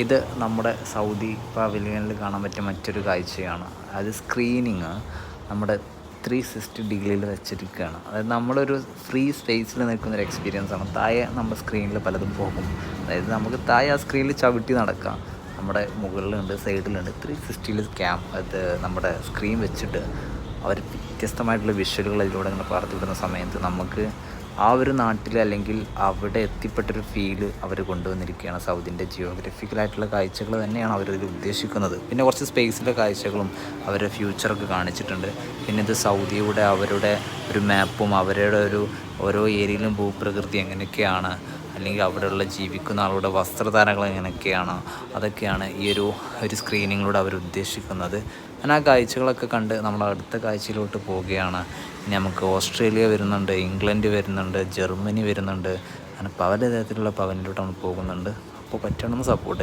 ഇത് നമ്മുടെ സൗദി പവലിയനിൽ കാണാൻ പറ്റിയ മറ്റൊരു കാഴ്ചയാണ്. അത് സ്ക്രീനിങ് നമ്മുടെ 360 ഡിഗ്രിയിൽ വെച്ചിരിക്കുകയാണ്. അതായത് നമ്മളൊരു ഫ്രീ സ്പേസിൽ നിൽക്കുന്നൊരു എക്സ്പീരിയൻസ് ആണ്. താഴെ നമ്മുടെ സ്ക്രീനിൽ പലതും പോകും. അതായത് നമുക്ക് താഴെ ആ സ്ക്രീനിൽ ചവിട്ടി നടക്കാം. നമ്മുടെ മുകളിലുണ്ട്, സൈഡിലുണ്ട്. 360ൽ അത് നമ്മുടെ സ്ക്രീൻ വെച്ചിട്ട് അവർ വ്യത്യസ്തമായിട്ടുള്ള വിഷ്വലുകൾ അതിലൂടെ ഇങ്ങനെ പറത്തിവിടുന്ന സമയത്ത് നമുക്ക് ആ ഒരു നാട്ടിൽ അല്ലെങ്കിൽ അവിടെ എത്തിപ്പെട്ടൊരു ഫീല് അവർ കൊണ്ടുവന്നിരിക്കുകയാണ്. സൗദിൻ്റെ ജിയോഗ്രഫിക്കലായിട്ടുള്ള കാഴ്ചകൾ തന്നെയാണ് അവരതിൽ ഉദ്ദേശിക്കുന്നത്. പിന്നെ കുറച്ച് സ്പേസിലെ കാഴ്ചകളും അവരുടെ ഫ്യൂച്ചറൊക്കെ കാണിച്ചിട്ടുണ്ട്. പിന്നെ ഇത് സൗദിയുടെ അവരുടെ ഒരു മാപ്പും അവരുടെ ഓരോ ഏരിയയിലും ഭൂപ്രകൃതി എങ്ങനെയൊക്കെയാണ്, അല്ലെങ്കിൽ അവിടെയുള്ള ജീവിക്കുന്ന ആളുടെ വസ്ത്രധാരണങ്ങൾ എങ്ങനെയൊക്കെയാണ്, അതൊക്കെയാണ് ഈ ഒരു സ്ക്രീനിങ്ങിലൂടെ അവർ ഉദ്ദേശിക്കുന്നത്. ഞാൻ ആ കാഴ്ചകളൊക്കെ കണ്ട് നമ്മൾ അടുത്ത കാഴ്ചയിലോട്ട് പോവുകയാണ്. ഇനി നമുക്ക് ഓസ്ട്രേലിയ വരുന്നുണ്ട്, ഇംഗ്ലണ്ട് വരുന്നുണ്ട്, ജർമ്മനി വരുന്നുണ്ട്. അങ്ങനെ പല തരത്തിലുള്ള പവനിലോട്ട് നമ്മൾ പോകുന്നുണ്ട്. അപ്പോൾ പറ്റണമെന്ന് സപ്പോർട്ട്